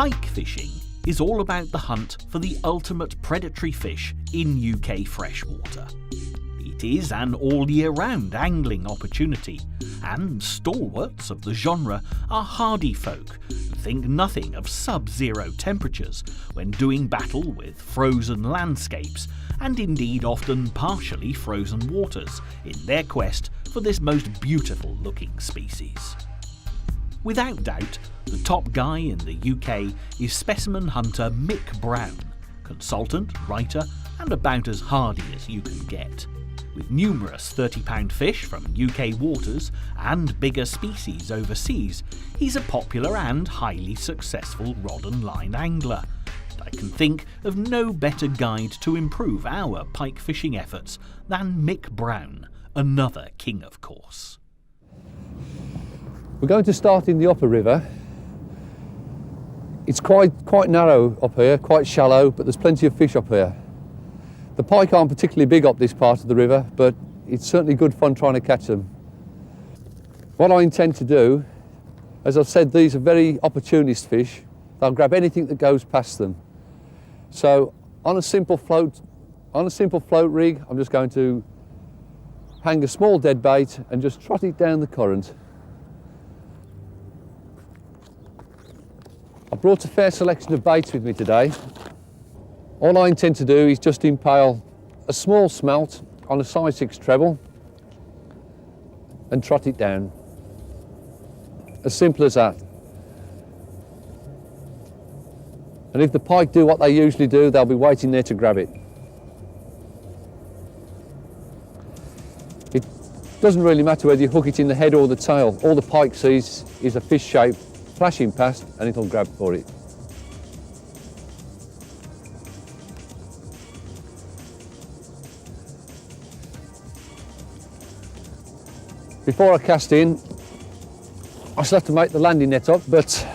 Pike fishing is all about the hunt for the ultimate predatory fish in UK freshwater. It is an all-year-round angling opportunity, and stalwarts of the genre are hardy folk who think nothing of sub-zero temperatures when doing battle with frozen landscapes and indeed often partially frozen waters in their quest for this most beautiful looking species. Without doubt, the top guy in the UK is specimen hunter Mick Brown, consultant, writer and about as hardy as you can get. With numerous 30-pound fish from UK waters and bigger species overseas, he's a popular and highly successful rod and line angler. And I can think of no better guide to improve our pike fishing efforts than Mick Brown, another king of course. We're going to start in the upper river. It's quite narrow up here, quite shallow, but there's plenty of fish up here. The pike aren't particularly big up this part of the river, but it's certainly good fun trying to catch them. What I intend to do, as I've said, these are very opportunist fish. They'll grab anything that goes past them. So on a simple float rig, I'm just going to hang a small dead bait and just trot it down the current. I brought a fair selection of baits with me today. All I intend to do is just impale a small smelt on a size 6 treble and trot it down. As simple as that. And if the pike do what they usually do, they'll be waiting there to grab it. It doesn't really matter whether you hook it in the head or the tail. All the pike sees is a fish shape flashing past and it'll grab for it. Before I cast in, I still have to make the landing net up, but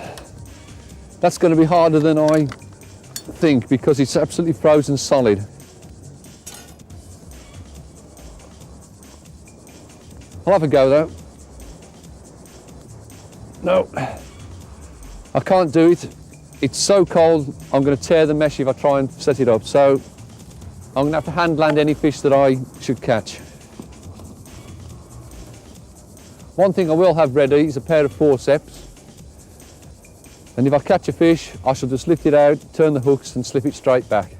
that's going to be harder than I think because it's absolutely frozen solid. I'll have a go though. No, I can't do it. It's so cold, I'm going to tear the mesh if I try and set it up. So I'm going to have to hand land any fish that I should catch. One thing I will have ready is a pair of forceps, and if I catch a fish I shall just lift it out, turn the hooks and slip it straight back.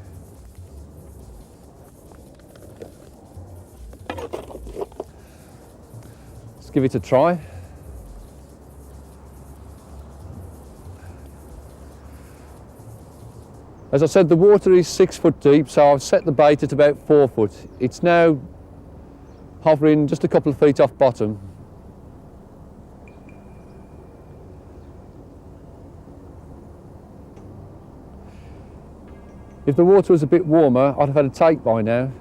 Let's give it a try. As I said, the water is 6 foot deep, so I've set the bait at about 4 foot. It's now hovering just a couple of feet off bottom. If the water was a bit warmer, I'd have had a take by now.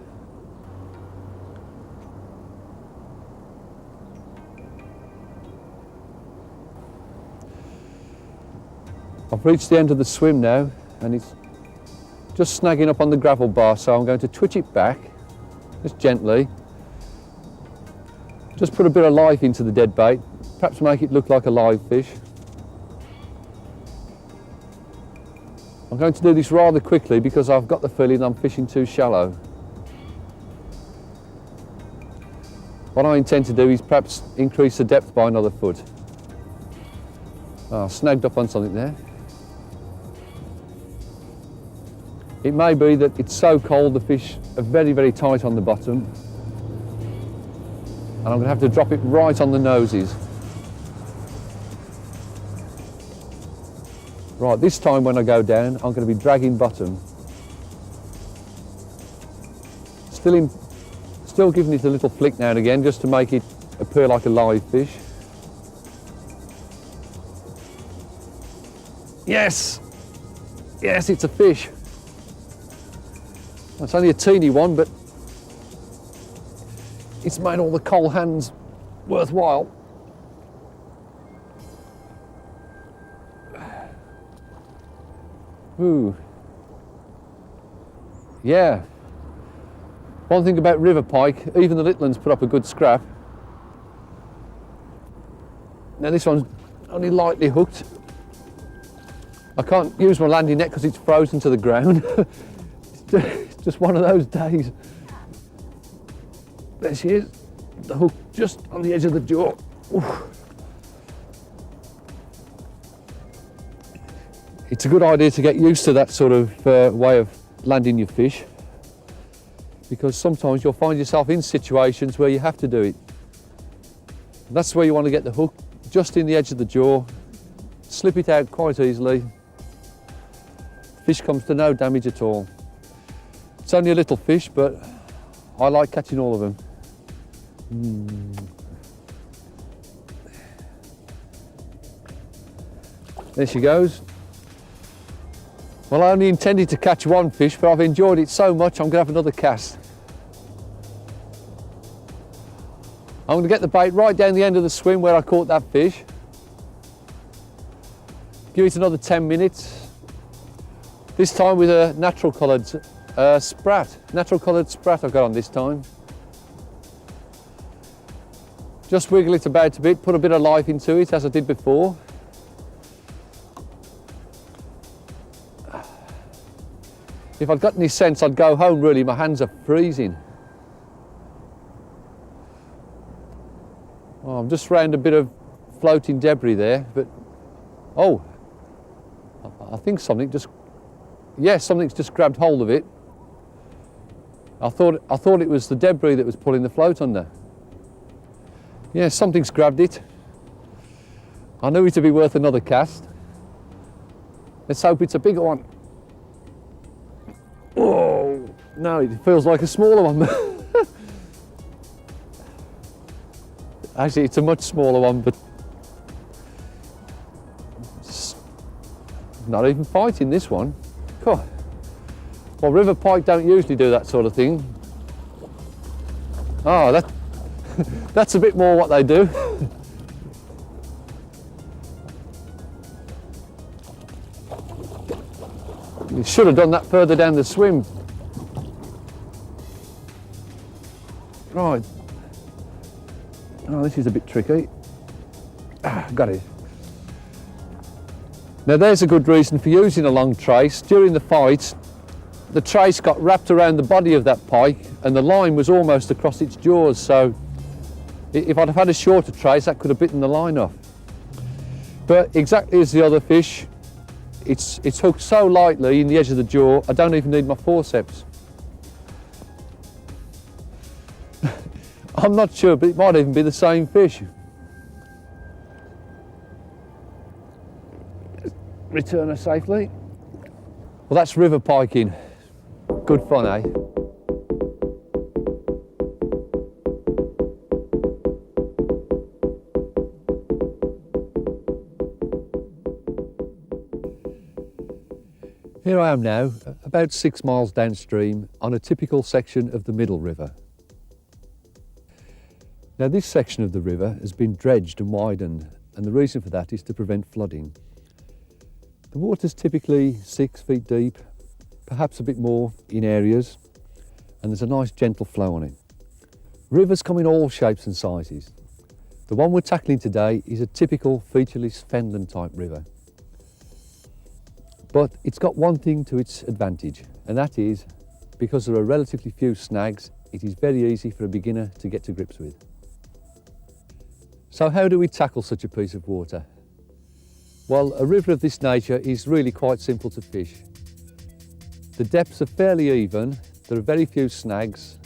I've reached the end of the swim now, and it's just snagging up on the gravel bar, so I'm going to twitch it back, just gently. Just put a bit of life into the dead bait, perhaps make it look like a live fish. I'm going to do this rather quickly because I've got the feeling I'm fishing too shallow. What I intend to do is perhaps increase the depth by another foot. Oh, snagged up on something there. It may be that it's so cold the fish are very, very tight on the bottom, and I'm going to have to drop it right on the noses. Right, this time when I go down, I'm going to be dragging bottom. Still giving it a little flick now and again just to make it appear like a live fish. Yes! Yes, it's a fish. It's only a teeny one, but it's made all the cold hands worthwhile. Ooh. Yeah. One thing about river pike, even the little ones put up a good scrap. Now this one's only lightly hooked. I can't use my landing net because it's frozen to the ground. It's just one of those days. There she is, the hook just on the edge of the jaw. Oof. It's a good idea to get used to that sort of way of landing your fish, because sometimes you'll find yourself in situations where you have to do it. That's where you want to get the hook just in the edge of the jaw, slip it out quite easily. Fish comes to no damage at all. It's only a little fish, but I like catching all of them. There she goes. Well, I only intended to catch one fish, but I've enjoyed it so much I'm going to have another cast. I'm going to get the bait right down the end of the swim where I caught that fish. Give it another 10 minutes. This time with a natural coloured sprat. Natural coloured sprat I've got on this time. Just wiggle it about a bit, put a bit of life into it as I did before. If I'd got any sense, I'd go home really, my hands are freezing. Oh, I'm just round a bit of floating debris there, but oh, I think something's just grabbed hold of it. I thought it was the debris that was pulling the float under. Yeah, something's grabbed it. I knew it to be worth another cast. Let's hope it's a bigger one. Oh, no, it feels like a smaller one. Actually, it's a much smaller one, but it's not even fighting this one. Cool. Well, river pike don't usually do that sort of thing. Oh, that's a bit more what they do. You should have done that further down the swim. Right. Oh, this is a bit tricky. Got it. Now there's a good reason for using a long trace. During the fight, the trace got wrapped around the body of that pike and the line was almost across its jaws, so if I'd have had a shorter trace, that could have bitten the line off. But exactly as the other fish, it's hooked so lightly in the edge of the jaw, I don't even need my forceps. I'm not sure, but it might even be the same fish. Return her safely. Well, that's river piking. Good fun, eh? Here I am now, about 6 miles downstream, on a typical section of the Middle River. Now this section of the river has been dredged and widened, and the reason for that is to prevent flooding. The water's typically 6 feet deep, perhaps a bit more in areas, and there's a nice gentle flow on it. Rivers come in all shapes and sizes. The one we're tackling today is a typical featureless fenland type river. But it's got one thing to its advantage, and that is, because there are relatively few snags, it is very easy for a beginner to get to grips with. So how do we tackle such a piece of water? Well, a river of this nature is really quite simple to fish. The depths are fairly even, there are very few snags,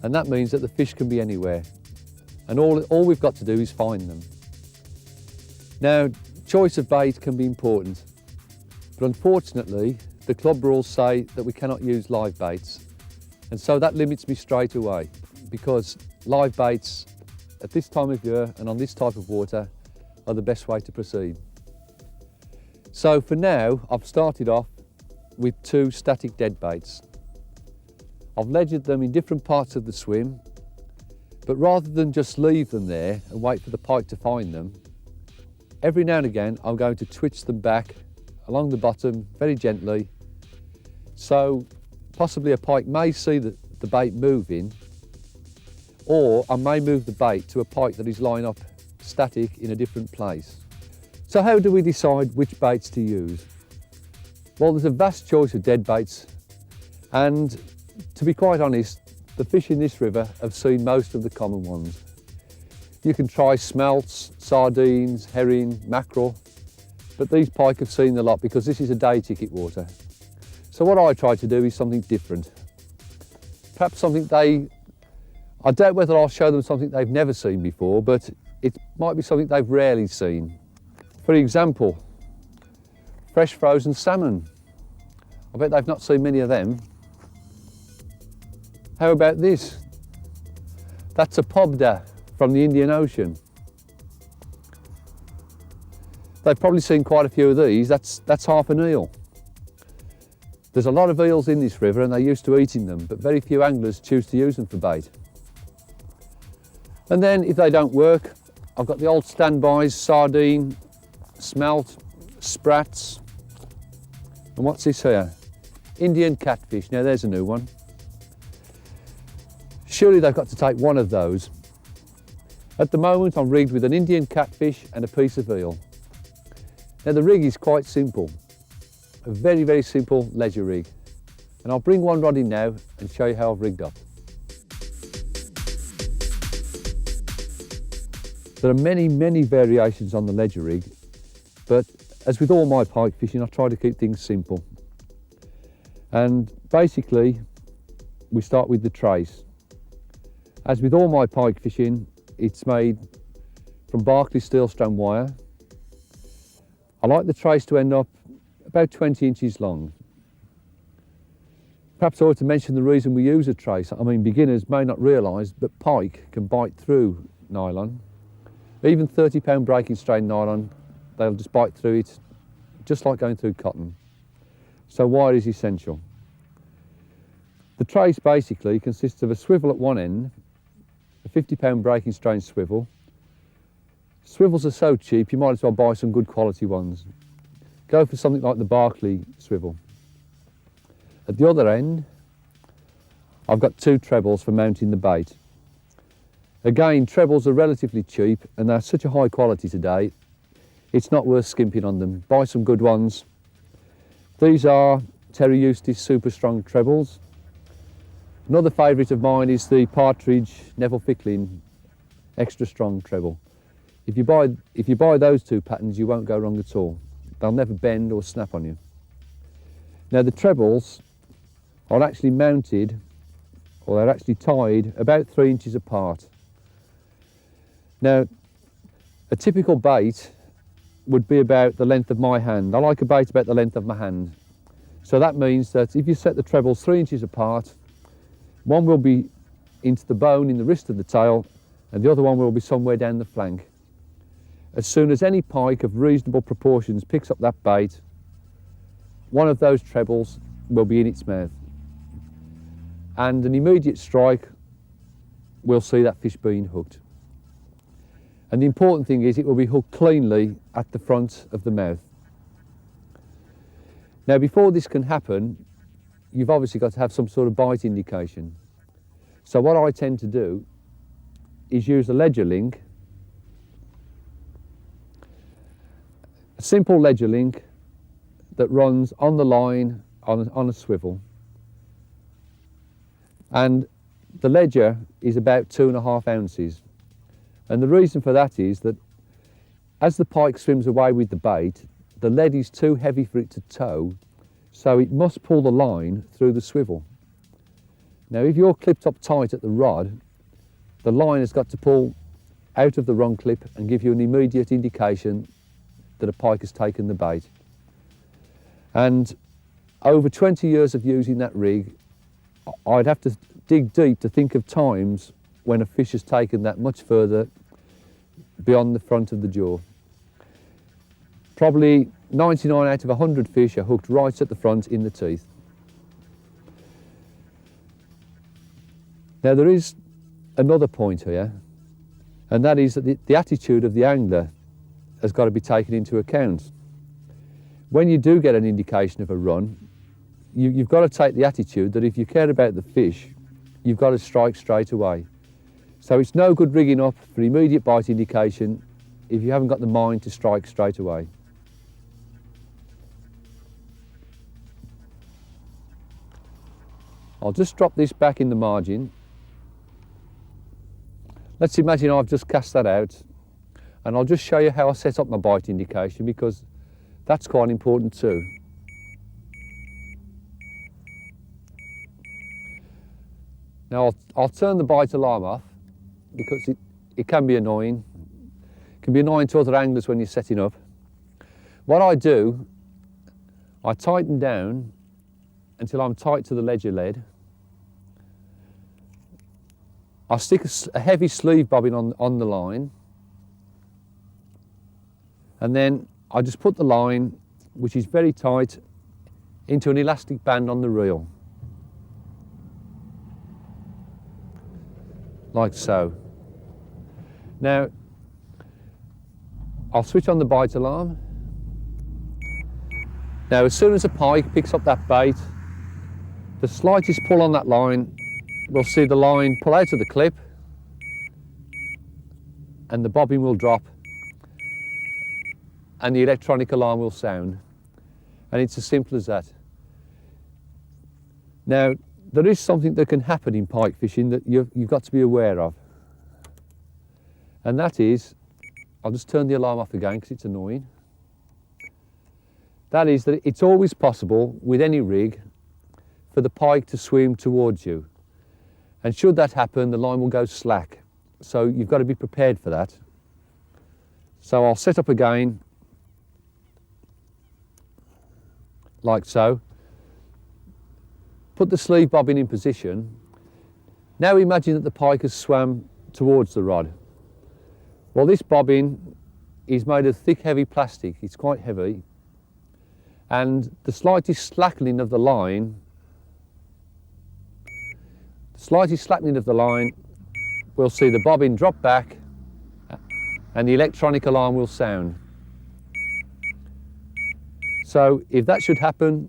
and that means that the fish can be anywhere. And all we've got to do is find them. Now, choice of bait can be important. But unfortunately, the club rules say that we cannot use live baits. And so that limits me straight away, because live baits at this time of year and on this type of water are the best way to proceed. So for now, I've started off with 2 static dead baits. I've ledgered them in different parts of the swim, but rather than just leave them there and wait for the pike to find them, every now and again I'm going to twitch them back along the bottom very gently, so possibly a pike may see the bait moving, or I may move the bait to a pike that is lying up static in a different place. So how do we decide which baits to use? Well, there's a vast choice of dead baits, and to be quite honest, the fish in this river have seen most of the common ones. You can try smelts, sardines, herring, mackerel, but these pike have seen a lot because this is a day ticket water. So what I try to do is something different. Perhaps something I doubt whether I'll show them something they've never seen before, but it might be something they've rarely seen. For example, fresh frozen salmon. I bet they've not seen many of them. How about this? That's a pobda from the Indian Ocean. They've probably seen quite a few of these. That's half an eel. There's a lot of eels in this river and they're used to eating them, but very few anglers choose to use them for bait. And then if they don't work, I've got the old standbys, sardine, smelt, sprats, and what's this here? Indian catfish. Now there's a new one. Surely they've got to take one of those. At the moment I'm rigged with an Indian catfish and a piece of eel. Now the rig is quite simple, a very, very simple ledger rig. And I'll bring one rod in now and show you how I've rigged up. There are many, many variations on the ledger rig, but as with all my pike fishing, I try to keep things simple. And basically, we start with the trace. As with all my pike fishing, it's made from Barclay steel strand wire. I like the trace to end up about 20 inches long. Perhaps I ought to mention the reason we use a trace. I mean, beginners may not realise, but pike can bite through nylon. Even 30-pound breaking strain nylon, they'll just bite through it, just like going through cotton. So wire is essential. The trace basically consists of a swivel at one end, a 50-pound breaking strain swivel. Swivels are so cheap, you might as well buy some good quality ones. Go for something like the Barclay swivel. At the other end, I've got two trebles for mounting the bait. Again, trebles are relatively cheap and they're such a high quality today, it's not worth skimping on them. Buy some good ones. These are Terry Eustace Super Strong trebles. Another favourite of mine is the Partridge Neville Ficklin Extra Strong treble. If you buy those two patterns, you won't go wrong at all. They'll never bend or snap on you. Now the trebles are actually mounted, or they're actually tied about 3 inches apart. Now, a typical bait would be about the length of my hand. I like a bait about the length of my hand. So that means that if you set the trebles 3 inches apart, one will be into the bone in the wrist of the tail, and the other one will be somewhere down the flank. As soon as any pike of reasonable proportions picks up that bait, one of those trebles will be in its mouth. And an immediate strike will see that fish being hooked. And the important thing is it will be hooked cleanly at the front of the mouth. Now before this can happen, you've obviously got to have some sort of bite indication. So what I tend to do is use a ledger link, a simple ledger link that runs on the line on a swivel. And the ledger is about 2.5 ounces. And the reason for that is that as the pike swims away with the bait, the lead is too heavy for it to tow, so it must pull the line through the swivel. Now if you're clipped up tight at the rod, the line has got to pull out of the wrong clip and give you an immediate indication that a pike has taken the bait. And over 20 years of using that rig, I'd have to dig deep to think of times when a fish has taken that much further beyond the front of the jaw. Probably 99 out of 100 fish are hooked right at the front in the teeth. Now there is another point here, and that is that the attitude of the angler has got to be taken into account. When you do get an indication of a run, you've got to take the attitude that if you care about the fish, you've got to strike straight away. So it's no good rigging up for immediate bite indication if you haven't got the mind to strike straight away. I'll just drop this back in the margin. Let's imagine I've just cast that out, and I'll just show you how I set up my bite indication, because that's quite important too. Now I'll turn the bite alarm off, because it can be annoying. It can be annoying to other anglers when you're setting up. What I do, I tighten down until I'm tight to the ledger lead. I stick a heavy sleeve bobbin on the line, and then I just put the line, which is very tight, into an elastic band on the reel, like so. Now, I'll switch on the bite alarm. Now, as soon as a pike picks up that bait, the slightest pull on that line, we'll see the line pull out of the clip and the bobbin will drop and the electronic alarm will sound. And it's as simple as that. Now, there is something that can happen in pike fishing that you've got to be aware of. And that is, I'll just turn the alarm off again because it's annoying. That is that it's always possible with any rig for the pike to swim towards you. And should that happen, the line will go slack. So you've got to be prepared for that. So I'll set up again, like so. Put the sleeve bobbin in position. Now imagine that the pike has swam towards the rod. Well, this bobbin is made of thick, heavy plastic. It's quite heavy. And the slightest slackening of the line, we'll see the bobbin drop back and the electronic alarm will sound. So if that should happen,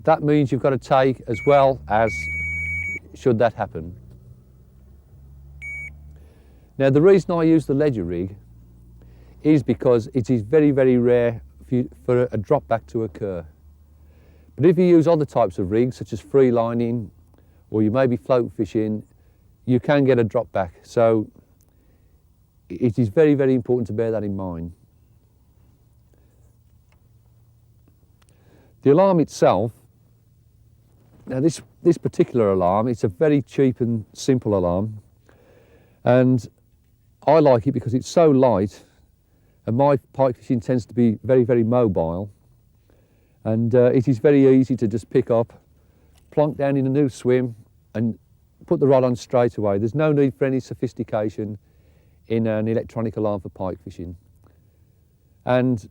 that means you've got to take as well as should that happen. Now, the reason I use the ledger rig is because it is very, very rare for a drop back to occur. But if you use other types of rigs, such as free lining, or you may be float fishing, you can get a drop back. So it is very, very important to bear that in mind. The alarm itself, now this particular alarm, it's a very cheap and simple alarm. And I like it because it's so light, and my pike fishing tends to be very, very mobile. And it is very easy to just pick up, plonk down in a new swim, and put the rod on straight away. There's no need for any sophistication in an electronic alarm for pike fishing. And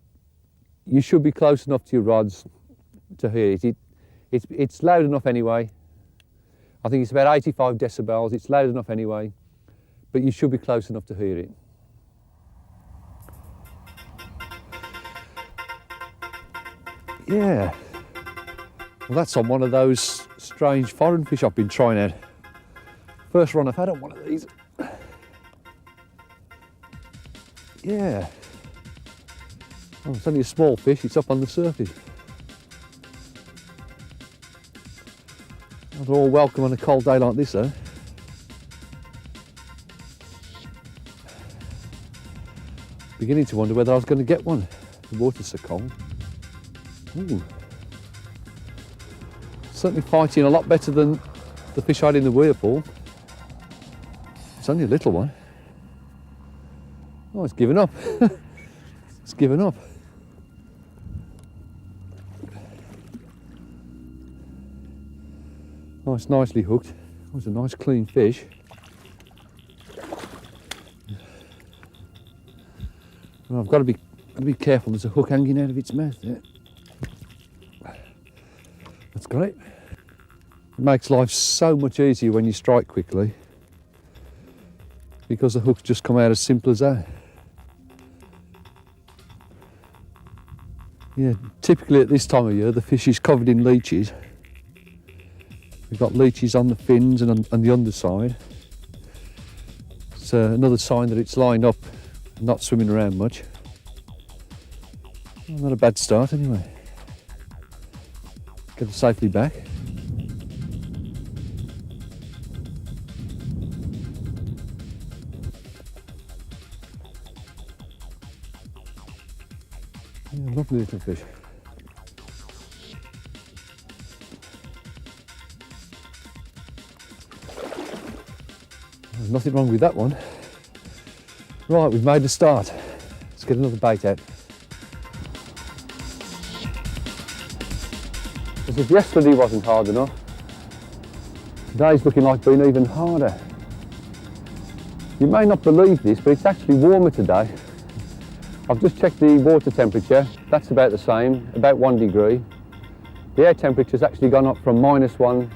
you should be close enough to your rods to hear it. It's loud enough anyway. I think it's about 85 decibels. It's loud enough anyway, but you should be close enough to hear it. Yeah, well, that's on one of those strange foreign fish I've been trying out. First run I've had on one of these. Yeah. Oh, it's only a small fish, it's up on the surface. They're all welcome on a cold day like this, though. Beginning to wonder whether I was going to get one. The water's so cold. Ooh. Certainly fighting a lot better than the fish I had in the whirlpool. It's only a little one. Oh, it's given up. It's given up. Oh, it's nicely hooked. Oh, it's a nice clean fish. Well, I've got to be careful. There's a hook hanging out of its mouth there. That's great. It makes life so much easier when you strike quickly, because the hooks just come out as simple as that. Yeah, typically at this time of year the fish is covered in leeches. We've got leeches on the fins and on the underside. It's another sign that it's lined up, not swimming around much. Well, not a bad start anyway. Get it safely back. Yeah, lovely little fish. There's nothing wrong with that one. Right, we've made a start. Let's get another bait out. As if yesterday wasn't hard enough, today's looking like being even harder. You may not believe this, but it's actually warmer today. I've just checked the water temperature. That's about the same, about 1 degree. The air temperature's actually gone up from -1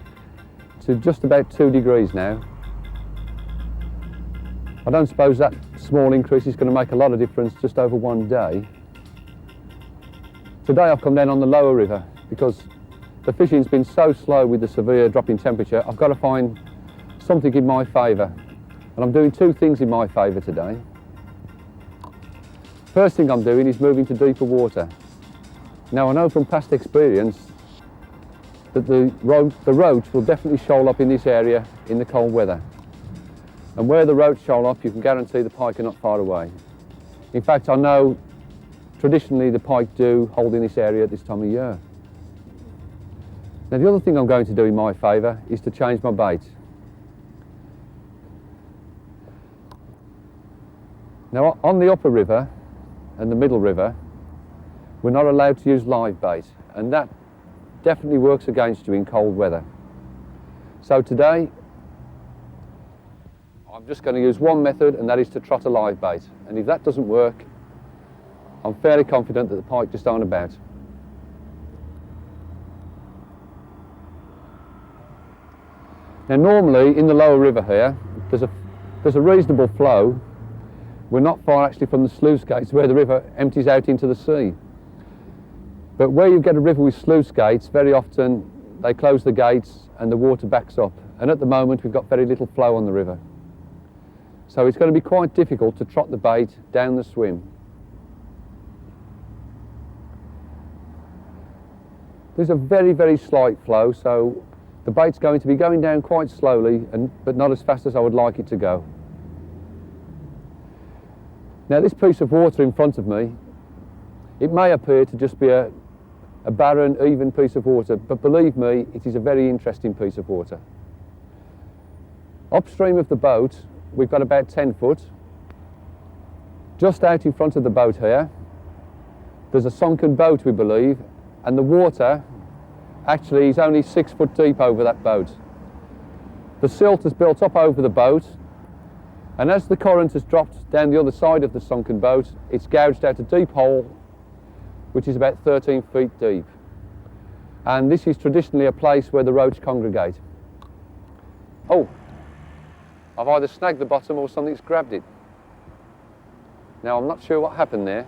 to just about 2 degrees now. I don't suppose that small increase is going to make a lot of difference just over one day. Today I've come down on the lower river because the fishing's been so slow with the severe drop in temperature. I've got to find something in my favour. And I'm doing two things in my favour today. First thing I'm doing is moving to deeper water. Now I know from past experience that the roach will definitely shoal up in this area in the cold weather. And where the roach shoal up, you can guarantee the pike are not far away. In fact, I know traditionally the pike do hold in this area at this time of year. Now the other thing I'm going to do in my favour is to change my bait. Now on the upper river and the middle river, we're not allowed to use live bait, and that definitely works against you in cold weather. So today, I'm just going to use one method, and that is to trot a live bait. And if that doesn't work, I'm fairly confident that the pike just aren't about. Now normally in the lower river here, there's a reasonable flow. We're not far actually from the sluice gates where the river empties out into the sea. But where you get a river with sluice gates, very often they close the gates and the water backs up. And at the moment we've got very little flow on the river. So it's going to be quite difficult to trot the bait down the swim. There's a very, very slight flow, so the bait's going to be going down quite slowly, but not as fast as I would like it to go. Now this piece of water in front of me, it may appear to just be a barren, even piece of water, but believe me, it is a very interesting piece of water. Upstream of the boat, we've got about 10 foot. Just out in front of the boat here, there's a sunken boat, we believe, and the water actually is only 6 foot deep over that boat. The silt has built up over the boat, and as the current has dropped down the other side of the sunken boat, it's gouged out a deep hole which is about 13 feet deep. And this is traditionally a place where the roach congregate. Oh, I've either snagged the bottom or something's grabbed it. Now I'm not sure what happened there.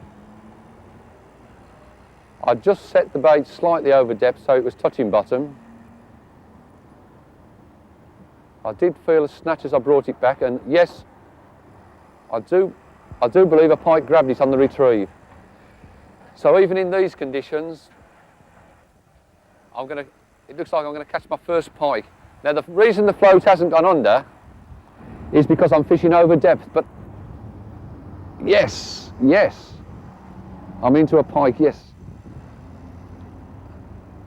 I just set the bait slightly over depth so it was touching bottom. I did feel a snatch as I brought it back, and yes, I do believe a pike grabbed it on the retrieve. So even in these conditions, it looks like I'm going to catch my first pike. Now the reason the float hasn't gone under is because I'm fishing over depth, but yes, I'm into a pike, yes.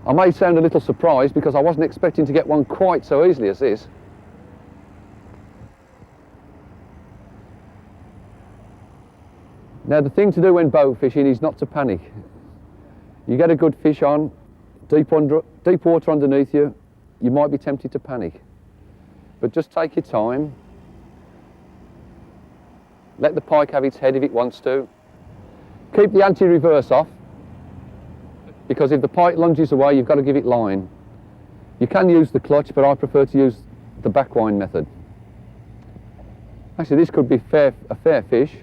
I may sound a little surprised because I wasn't expecting to get one quite so easily as this. Now the thing to do when boat fishing is not to panic. You get a good fish on, deep water underneath you, you might be tempted to panic. But just take your time. Let the pike have its head if it wants to. Keep the anti-reverse off, because if the pike lunges away, you've got to give it line. You can use the clutch, but I prefer to use the backwind method. Actually, this could be a fair fish.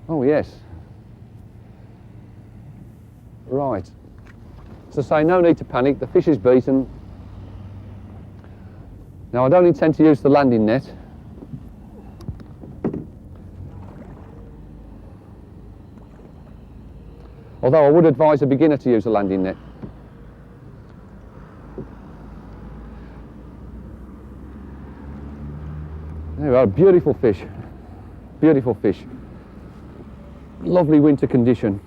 Oh yes. Right. So say no need to panic, the fish is beaten. Now I don't intend to use the landing net. Although I would advise a beginner to use a landing net. There we are, beautiful fish. Beautiful fish. Lovely winter condition.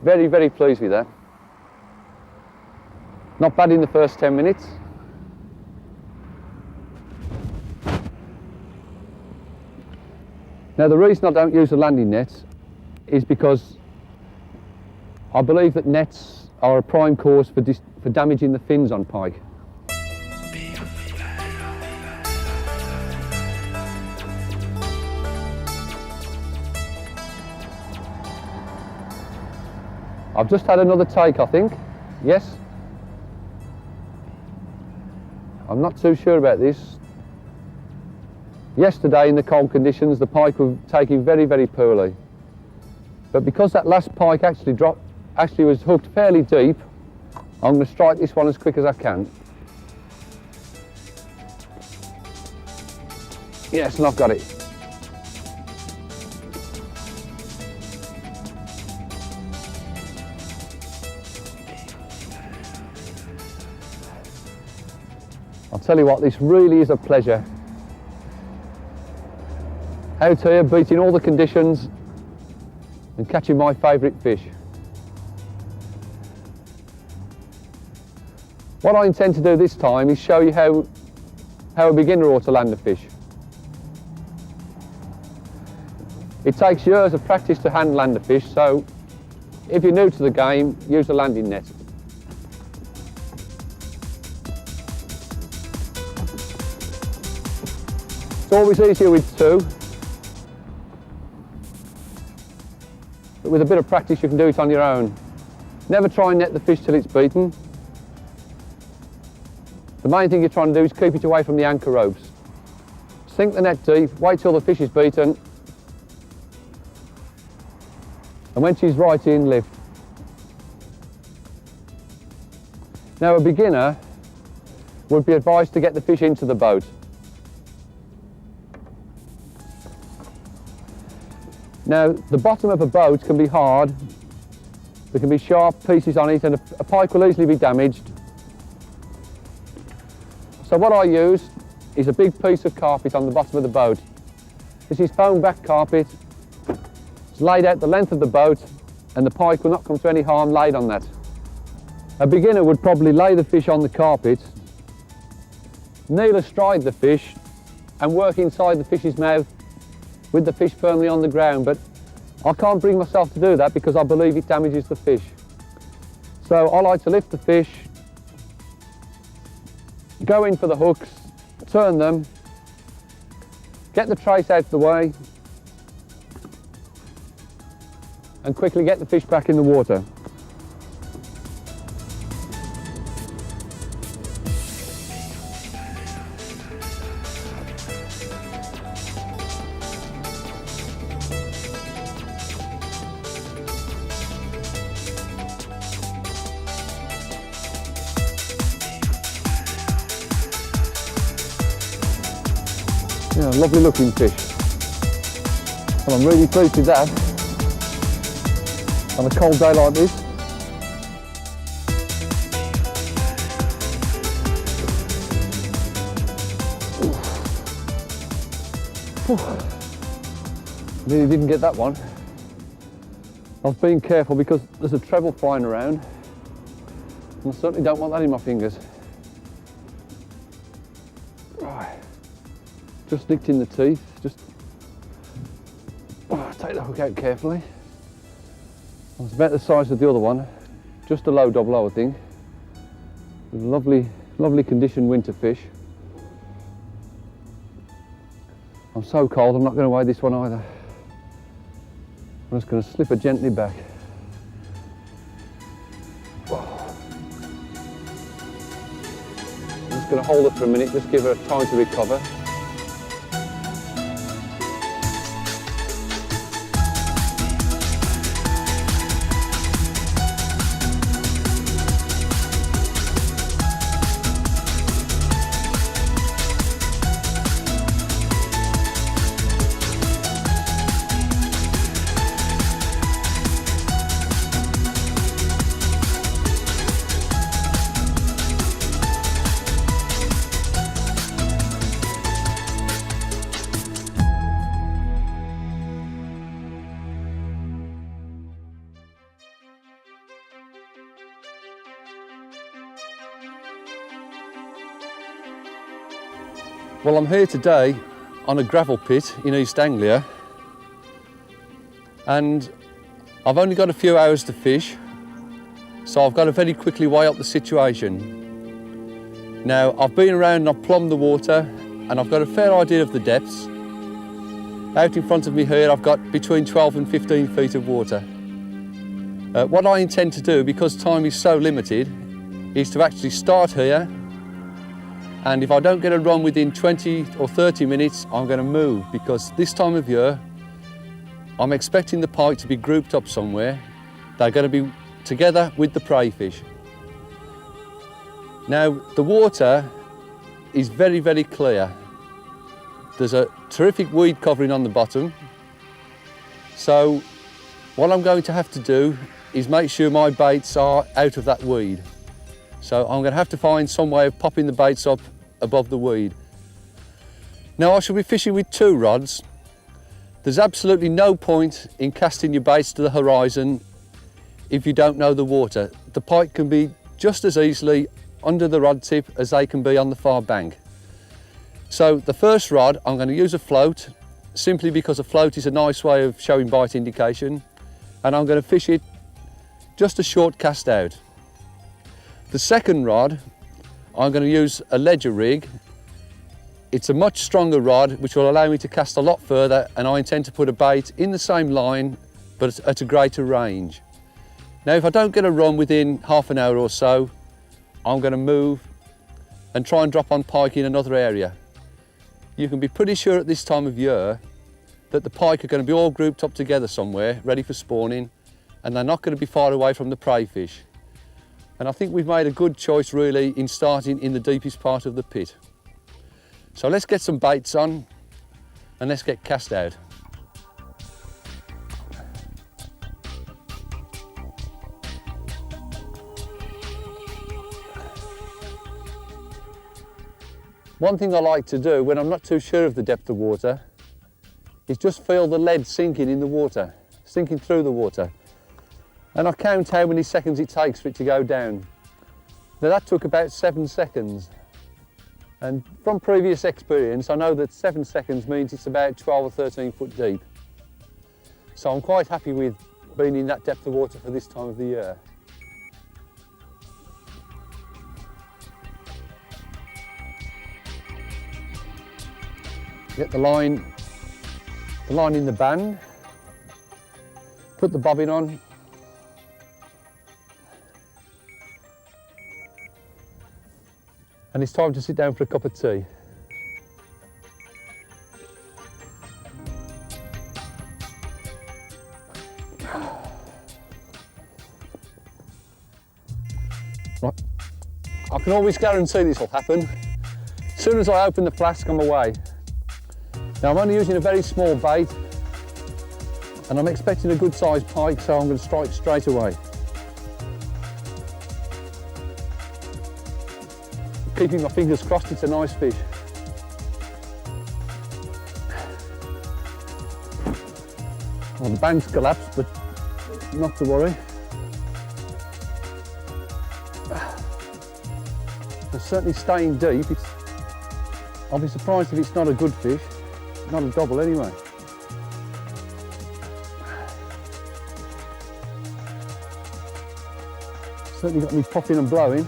Very, very pleased with that. Not bad in the first 10 minutes. Now the reason I don't use the landing nets is because I believe that nets are a prime cause for damaging the fins on pike. I've just had another take, I think. Yes? I'm not too sure about this. Yesterday in the cold conditions the pike were taking very, very poorly. But because that last pike actually was hooked fairly deep, I'm going to strike this one as quick as I can. Yes, and I've got it. I'll tell you what, this really is a pleasure. Out here, beating all the conditions and catching my favourite fish. What I intend to do this time is show you how a beginner ought to land a fish. It takes years of practice to hand land a fish, so if you're new to the game, use a landing net. It's always easier with two, but with a bit of practice you can do it on your own. Never try and net the fish till it's beaten. The main thing you're trying to do is keep it away from the anchor ropes. Sink the net deep, wait till the fish is beaten, and when she's right in, lift. Now a beginner would be advised to get the fish into the boat. Now, the bottom of a boat can be hard, there can be sharp pieces on it and a pike will easily be damaged. So what I use is a big piece of carpet on the bottom of the boat. This is foam back carpet, it's laid out the length of the boat and the pike will not come to any harm laid on that. A beginner would probably lay the fish on the carpet, kneel astride the fish and work inside the fish's mouth with the fish firmly on the ground, but I can't bring myself to do that because I believe it damages the fish. So I like to lift the fish, go in for the hooks, turn them, get the trace out of the way and quickly get the fish back in the water. Yeah, lovely looking fish. Well, I'm really pleased with that. On a cold day like this. Really didn't get that one. I was being careful because there's a treble flying around and I certainly don't want that in my fingers. Right. Just nicked in the teeth, just take the hook out carefully. It's about the size of the other one, just a low double I would think. Lovely, lovely conditioned winter fish. I'm so cold I'm not going to weigh this one either. I'm just going to slip her gently back. I'm just going to hold it for a minute, just give her time to recover. Well, I'm here today on a gravel pit in East Anglia, and I've only got a few hours to fish, so I've got to very quickly weigh up the situation. Now, I've been around and I've plumbed the water, and I've got a fair idea of the depths. Out in front of me here, I've got between 12 and 15 feet of water. What I intend to do, because time is so limited, is to actually start here, and if I don't get a run within 20 or 30 minutes, I'm going to move, because this time of year, I'm expecting the pike to be grouped up somewhere. They're going to be together with the prey fish. Now, the water is very, very clear. There's a terrific weed covering on the bottom. So what I'm going to have to do is make sure my baits are out of that weed. So I'm going to have to find some way of popping the baits up above the weed. Now, I shall be fishing with 2 rods. There's absolutely no point in casting your baits to the horizon if you don't know the water. The pike can be just as easily under the rod tip as they can be on the far bank. So the first rod, I'm going to use a float, simply because a float is a nice way of showing bite indication, and I'm going to fish it just a short cast out. The second rod, I'm going to use a ledger rig. It's a much stronger rod, which will allow me to cast a lot further, and I intend to put a bait in the same line, but at a greater range. Now, if I don't get a run within half an hour or so, I'm going to move and try and drop on pike in another area. You can be pretty sure at this time of year that the pike are going to be all grouped up together somewhere, ready for spawning, and they're not going to be far away from the prey fish. And I think we've made a good choice really in starting in the deepest part of the pit. So let's get some baits on and let's get cast out. One thing I like to do when I'm not too sure of the depth of water is just feel the lead sinking in the water, sinking through the water. And I count how many seconds it takes for it to go down. Now, that took about 7 seconds. And from previous experience, I know that 7 seconds means it's about 12 or 13 foot deep. So I'm quite happy with being in that depth of water for this time of the year. Get the line in the band, put the bobbin on, and it's time to sit down for a cup of tea. Right. I can always guarantee this will happen. As soon as I open the flask, I'm away. Now, I'm only using a very small bait, and I'm expecting a good sized pike, so I'm going to strike straight away. Keeping my fingers crossed, it's a nice fish. Well, the band's collapsed, but not to worry. It's certainly staying deep. I'll be surprised if it's not a good fish. Not a double anyway. Certainly got me popping and blowing.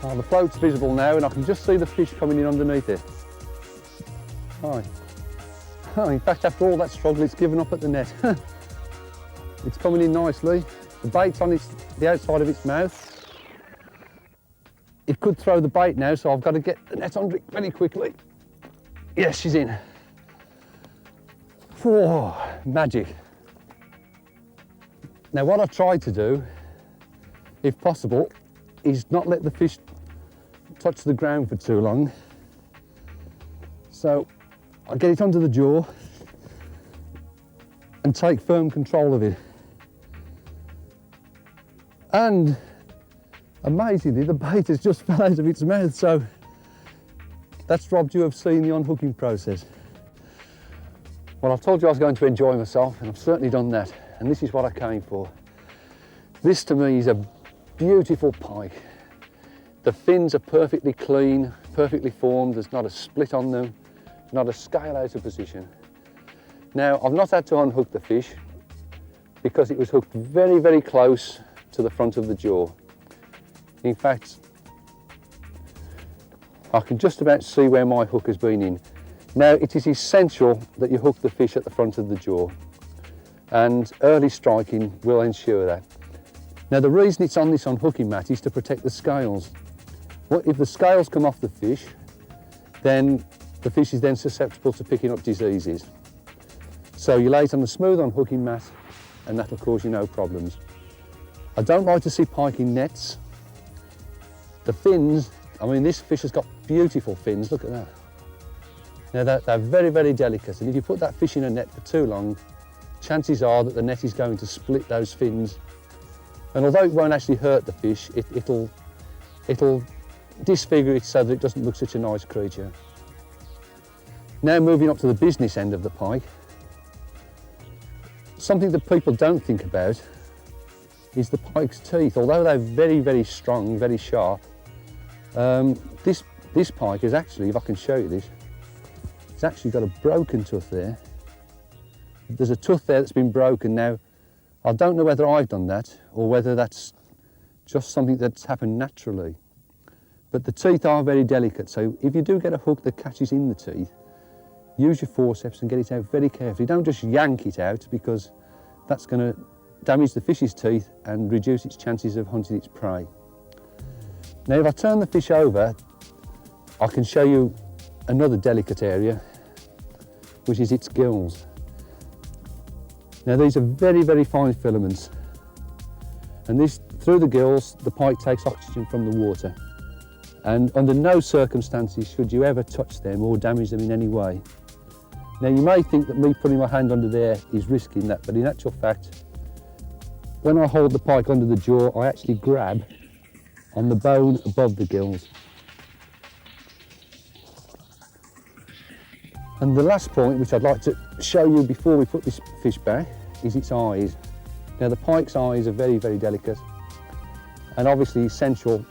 Oh, the float's visible now and I can just see the fish coming in underneath it. Oh, in fact, after all that struggle, it's given up at the net. It's coming in nicely. The bait's on the outside of its mouth. It could throw the bait now, so I've got to get the net under it very quickly. Yes, she's in. Whoa, magic. Now, what I try to do, if possible, is not let the fish touch the ground for too long. So I get it under the jaw and take firm control of it. And amazingly, the bait has just fell out of its mouth, so that's robbed you of seeing the unhooking process. Well, I told you I was going to enjoy myself, and I've certainly done that, and this is what I came for. This to me is a beautiful pike. The fins are perfectly clean, perfectly formed, there's not a split on them, not a scale out of position. Now, I've not had to unhook the fish because it was hooked very, very close to the front of the jaw. In fact, I can just about see where my hook has been in. Now, it is essential that you hook the fish at the front of the jaw, and early striking will ensure that. Now, the reason it's on this unhooking mat is to protect the scales. If the scales come off the fish, then the fish is then susceptible to picking up diseases. So you lay it on a smooth unhooking mat and that'll cause you no problems. I don't like to see pike in nets. The fins, I mean, this fish has got beautiful fins, look at that. Now they're very, very delicate, and if you put that fish in a net for too long, chances are that the net is going to split those fins. And although it won't actually hurt the fish, it'll disfigure it so that it doesn't look such a nice creature. Now moving up to the business end of the pike, something that people don't think about is the pike's teeth. Although they're very, very strong, very sharp, this pike is actually, if I can show you this, it's actually got a broken tooth there. There's a tooth there that's been broken. Now, I don't know whether I've done that or whether that's just something that's happened naturally. But the teeth are very delicate, so if you do get a hook that catches in the teeth, use your forceps and get it out very carefully. Don't just yank it out, because that's going to damage the fish's teeth and reduce its chances of hunting its prey. Now, if I turn the fish over, I can show you another delicate area, which is its gills. Now, these are very, very fine filaments, and through the gills, the pike takes oxygen from the water, and under no circumstances should you ever touch them or damage them in any way. Now, you may think that me putting my hand under there is risking that, but in actual fact, when I hold the pike under the jaw, I actually grab on the bone above the gills. And the last point, which I'd like to show you before we put this fish back, is its eyes. Now, the pike's eyes are very, very delicate, and obviously essential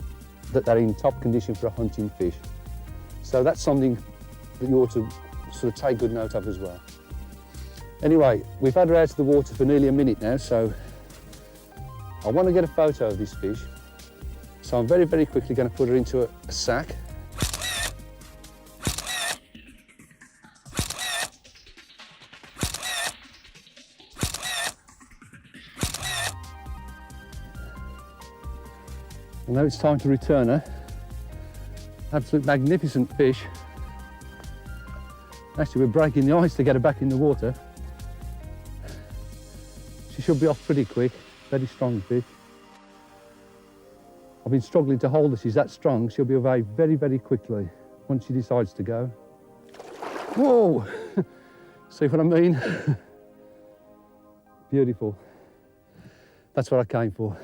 that they're in top condition for a hunting fish. So that's something that you ought to sort of take good note of as well. Anyway, we've had her out of the water for nearly a minute now, so I want to get a photo of this fish. So I'm very, very quickly going to put her into a sack. And now it's time to return her. Absolute magnificent fish. Actually, we're breaking the ice to get her back in the water. She should be off pretty quick. Very strong fish. I've been struggling to hold her. She's that strong. She'll be away very, very quickly once she decides to go. Whoa! See what I mean? Beautiful. That's what I came for.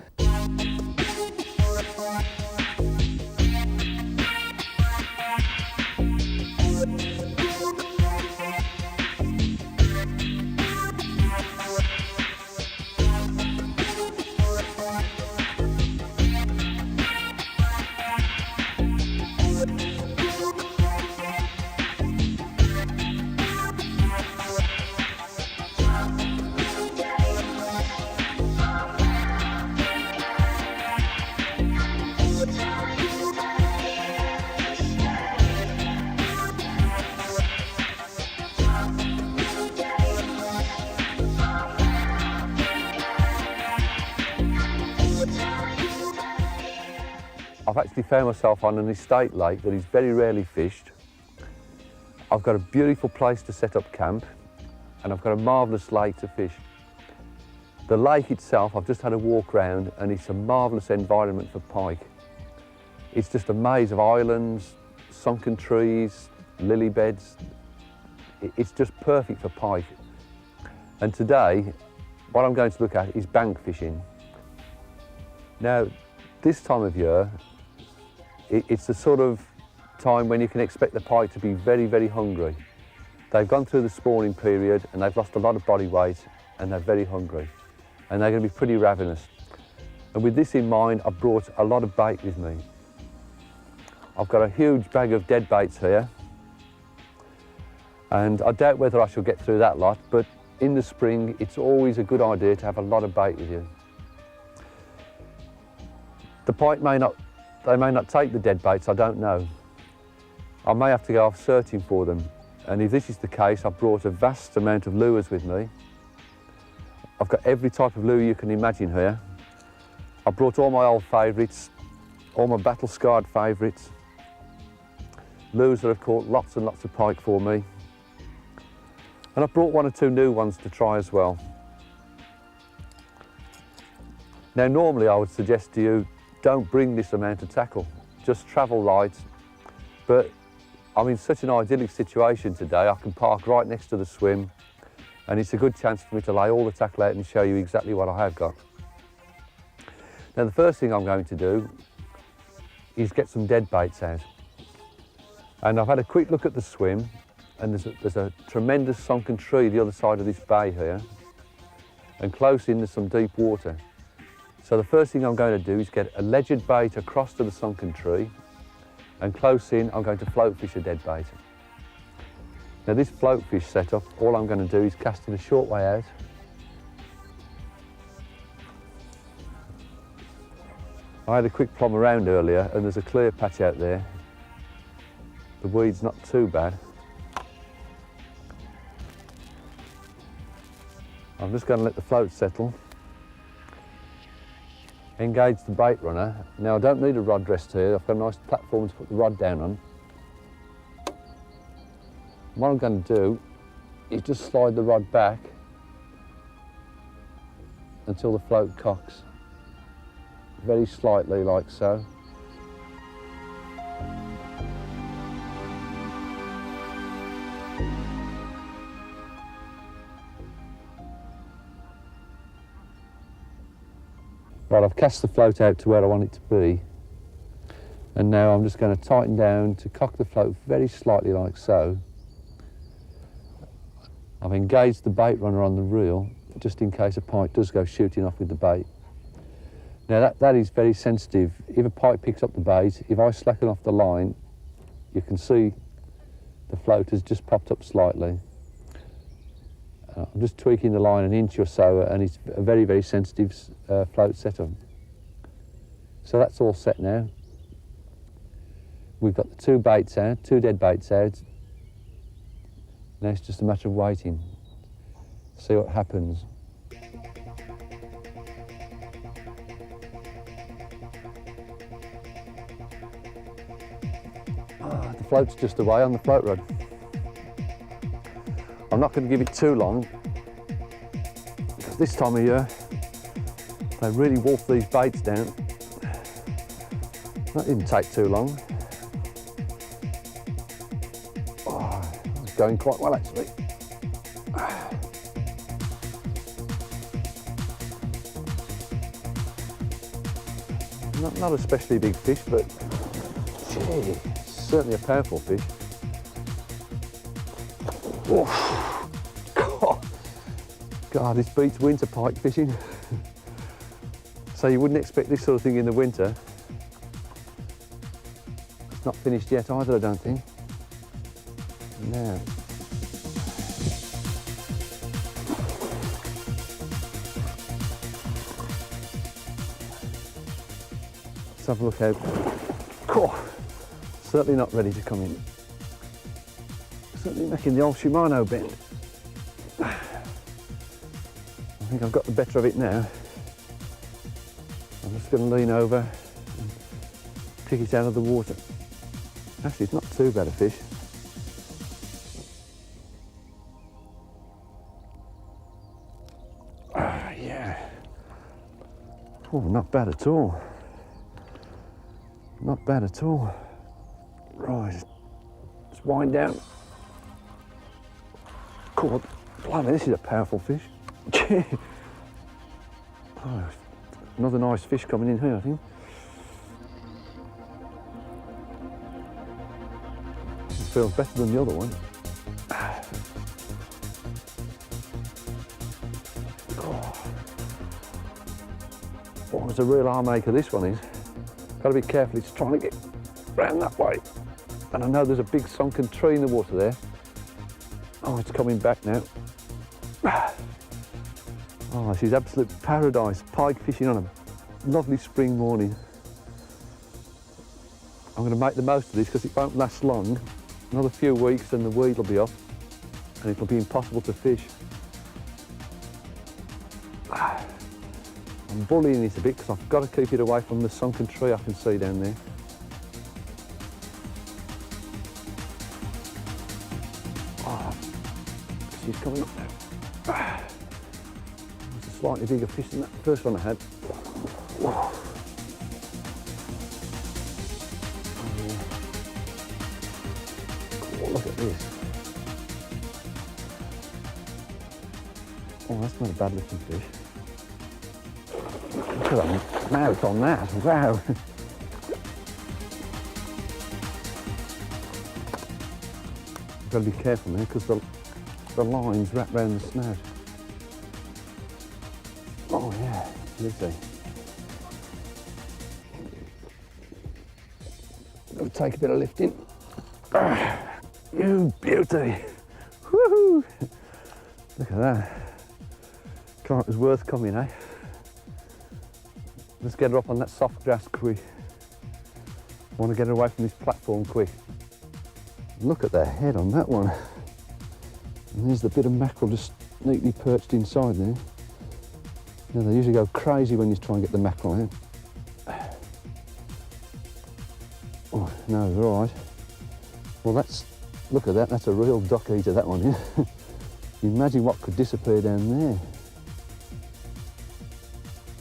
I've actually found myself on an estate lake that is very rarely fished. I've got a beautiful place to set up camp, and I've got a marvellous lake to fish. The lake itself, I've just had a walk round, and it's a marvellous environment for pike. It's just a maze of islands, sunken trees, lily beds. It's just perfect for pike. And today, what I'm going to look at is bank fishing. Now, this time of year, it's the sort of time when you can expect the pike to be very, very hungry. They've gone through the spawning period and they've lost a lot of body weight, and they're very hungry, and they're going to be pretty ravenous. And with this in mind, I've brought a lot of bait with me. I've got a huge bag of dead baits here, and I doubt whether I shall get through that lot, but in the spring it's always a good idea to have a lot of bait with you. The pike may not take the dead baits, I don't know. I may have to go off searching for them, and if this is the case, I've brought a vast amount of lures with me. I've got every type of lure you can imagine here. I've brought all my old favourites, all my battle-scarred favourites, lures that have caught lots and lots of pike for me. And I've brought one or two new ones to try as well. Now normally I would suggest to you, don't bring this amount of tackle, just travel light. But I'm in such an idyllic situation today, I can park right next to the swim, and it's a good chance for me to lay all the tackle out and show you exactly what I have got. Now the first thing I'm going to do is get some dead baits out. And I've had a quick look at the swim, and there's a tremendous sunken tree the other side of this bay here, and close in there's some deep water. So the first thing I'm going to do is get a ledgered bait across to the sunken tree, and close in I'm going to float fish a dead bait. Now this float fish setup, all I'm going to do is cast it a short way out. I had a quick plumb around earlier, and there's a clear patch out there. The weed's not too bad. I'm just going to let the float settle. Engage the bait runner. Now I don't need a rod rest here, I've got a nice platform to put the rod down on. What I'm going to do is just slide the rod back until the float cocks, very slightly like so. Right, I've cast the float out to where I want it to be, and now I'm just going to tighten down to cock the float very slightly like so. I've engaged the bait runner on the reel just in case a pike does go shooting off with the bait. Now that is very sensitive. If a pike picks up the bait, if I slacken off the line, you can see the float has just popped up slightly. I'm just tweaking the line an inch or so, and it's a very, very sensitive float setup. So that's all set now. We've got the two baits out, two dead baits out. Now it's just a matter of waiting, see what happens. The float's just away on the float rod. I'm not going to give it too long, because this time of year they really wolf these baits down. That didn't take too long. Oh, it's going quite well actually. Not especially big fish, but gee, certainly a powerful fish. Oh. God, this beats winter pike fishing. So you wouldn't expect this sort of thing in the winter. It's not finished yet either, I don't think. Now. Let's have a look out. Oh, certainly not ready to come in. Certainly making the old Shimano bend. I think I've got the better of it now. I'm just going to lean over and pick it out of the water. Actually, it's not too bad a fish. Yeah. Oh, not bad at all. Not bad at all. Right, just wind down. Cool. Blimey, this is a powerful fish. Oh, another nice fish coming in here, I think. It feels better than the other one. Oh, there's a real arm maker this one is. Got to be careful, it's trying to get round that way. And I know there's a big sunken tree in the water there. Oh, it's coming back now. Oh, this is absolute paradise. Pike fishing on a lovely spring morning. I'm going to make the most of this because it won't last long. Another few weeks and the weed will be up and it'll be impossible to fish. I'm bullying it a bit because I've got to keep it away from the sunken tree I can see down there. Oh, she's coming up now. It's a slightly bigger fish than that first one I had. Oh, yeah. Look at this. Oh, that's not a bad looking fish. Look at the mouth on that, wow. You've got to be careful now because the line's wrapped round the snout. Oh yeah, lovely. Got to take a bit of lifting. You beauty! Woohoo! Look at that. God, it was worth coming, eh? Let's get her up on that soft grass quick. I want to get her away from this platform quick. Look at the head on that one. And there's the bit of mackerel just neatly perched inside there. Now they usually go crazy when you try and get the mackerel out. Oh, no, they're all right. Well, look at that, that's a real duck eater, that one, yeah? Imagine what could disappear down there.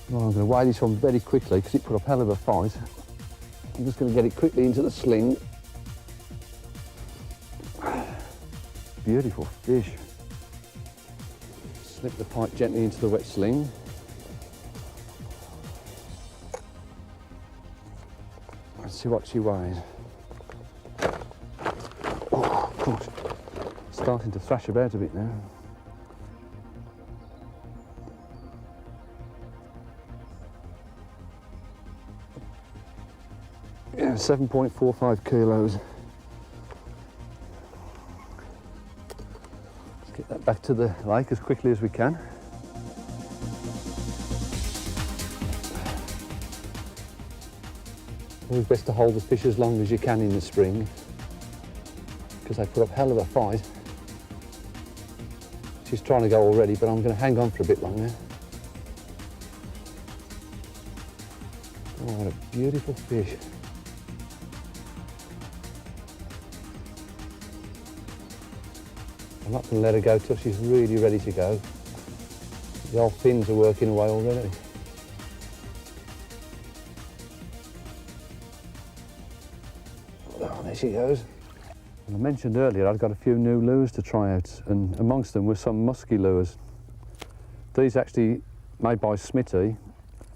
Well, I'm going to weigh this one very quickly because it put up a hell of a fight. I'm just going to get it quickly into the sling. Beautiful fish. Slip the pike gently into the wet sling. Let's see what she weighs. Oh, gosh. Starting to thrash about a bit now. Yeah, 7.45 kilos. Let's get that back to the lake as quickly as we can. Always best to hold the fish as long as you can in the spring because they put up a hell of a fight. She's trying to go already, but I'm going to hang on for a bit longer. Oh, what a beautiful fish. I'm not going to let her go till she's really ready to go. The old fins are working away already. Oh, there she goes. And I mentioned earlier I'd got a few new lures to try out, and amongst them were some musky lures. These are actually made by Smitty,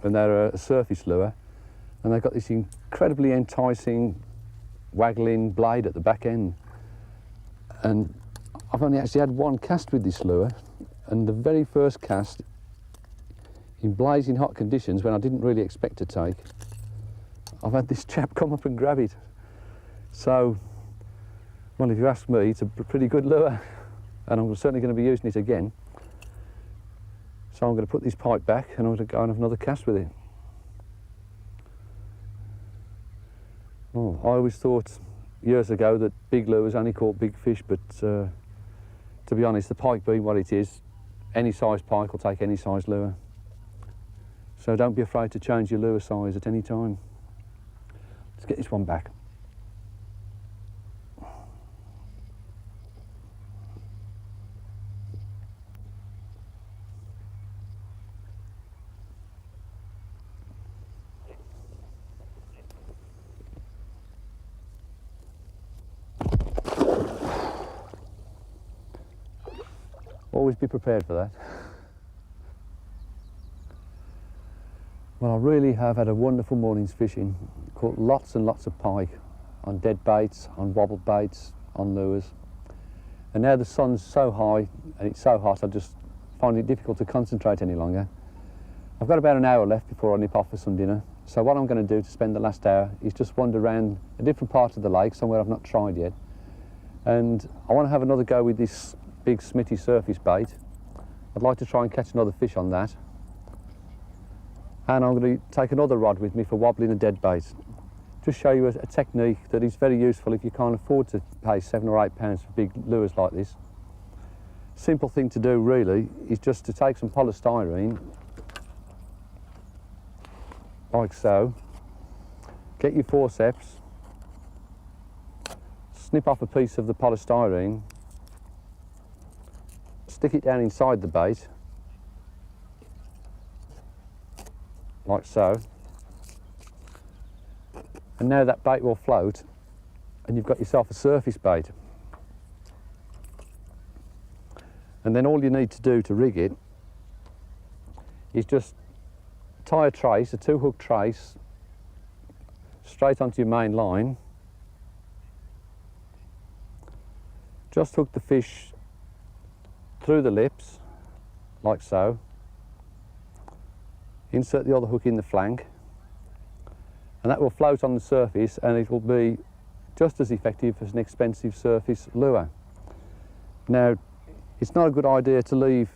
and they're a surface lure, and they've got this incredibly enticing waggling blade at the back end. And I've only actually had one cast with this lure, and the very first cast, in blazing hot conditions when I didn't really expect to take, I've had this chap come up and grab it. So, well, if you ask me, it's a pretty good lure, and I'm certainly going to be using it again. So I'm going to put this pike back and I'm going to go and have another cast with it. Oh, I always thought years ago that big lures only caught big fish, but to be honest, the pike being what it is, any size pike will take any size lure. So don't be afraid to change your lure size at any time. Let's get this one back. Always be prepared for that. Well, I really have had a wonderful morning's fishing. Caught lots and lots of pike on dead baits, on wobble baits, on lures. And now the sun's so high and it's so hot, I just find it difficult to concentrate any longer. I've got about an hour left before I nip off for some dinner. So what I'm going to do to spend the last hour is just wander around a different part of the lake, somewhere I've not tried yet. And I want to have another go with this big Smithy surface bait. I'd like to try and catch another fish on that. And I'm going to take another rod with me for wobbling a dead bait. Just show you a technique that is very useful if you can't afford to pay £7 or £8 for big lures like this. Simple thing to do really is just to take some polystyrene, like so, get your forceps, snip off a piece of the polystyrene, stick it down inside the bait, like so, and now that bait will float and you've got yourself a surface bait. And then all you need to do to rig it is just tie a trace, a 2-hook trace, straight onto your main line. Just hook the fish through the lips, like so. Insert the other hook in the flank, and that will float on the surface, and it will be just as effective as an expensive surface lure. Now, it's not a good idea to leave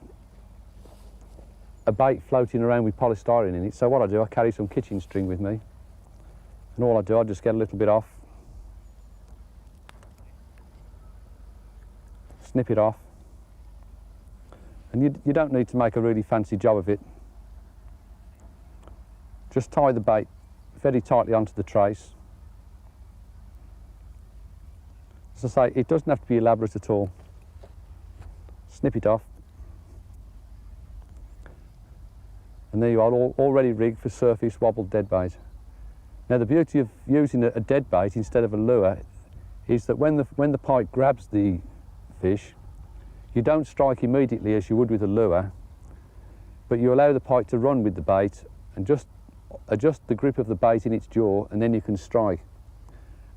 a bait floating around with polystyrene in it, so what I do, I carry some kitchen string with me, and all I do, I just get a little bit off, snip it off, and you don't need to make a really fancy job of it. Just tie the bait very tightly onto the trace. As I say, it doesn't have to be elaborate at all. Snip it off, and there you are, already rigged for surface wobbled dead bait. Now the beauty of using a dead bait instead of a lure is that when the pike grabs the fish, you don't strike immediately as you would with a lure, but you allow the pike to run with the bait and just adjust the grip of the bait in its jaw, and then you can strike.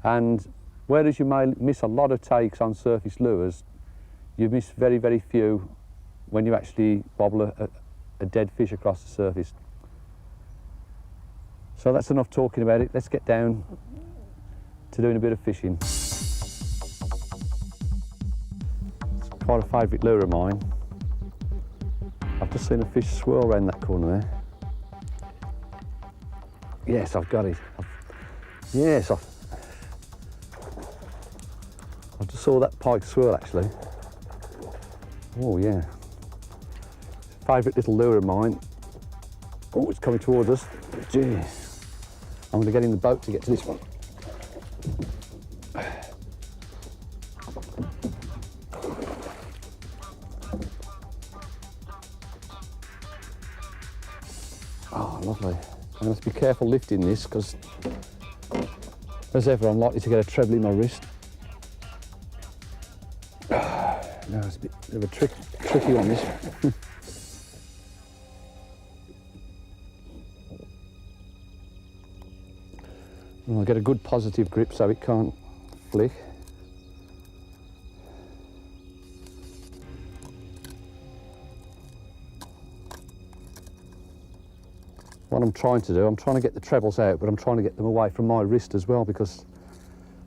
And whereas you may miss a lot of takes on surface lures, you miss very, very few when you actually wobble a dead fish across the surface. So that's enough talking about it. Let's get down to doing a bit of fishing. It's quite a favourite lure of mine. I've just seen a fish swirl around that corner there. Yes, I've got it. I just saw that pike swirl actually. Oh yeah. Favourite little lure of mine. Oh, it's coming towards us. Gee. I'm going to get in the boat to get to this one. Oh, lovely. I'm going to be careful lifting this because, as ever, I'm likely to get a treble in my wrist. No, it's a bit of a tricky one, this. I'll get a good positive grip so it can't flick. What I'm trying to do, I'm trying to get the trebles out, but I'm trying to get them away from my wrist as well, because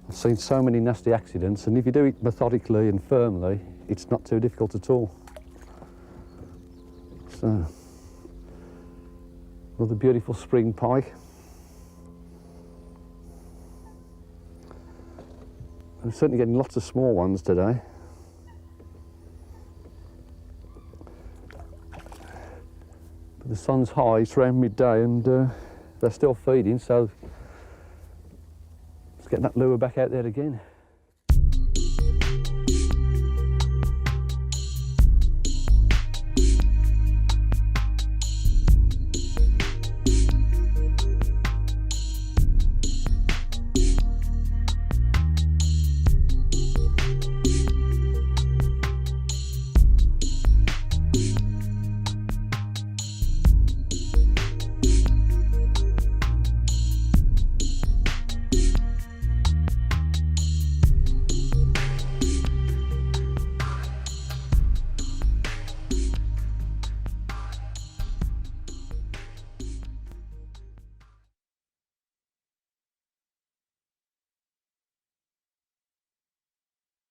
I've seen so many nasty accidents, and if you do it methodically and firmly, it's not too difficult at all. So, another beautiful spring pike. I'm certainly getting lots of small ones today. But the sun's high, it's around midday, and they're still feeding, so let's get that lure back out there again.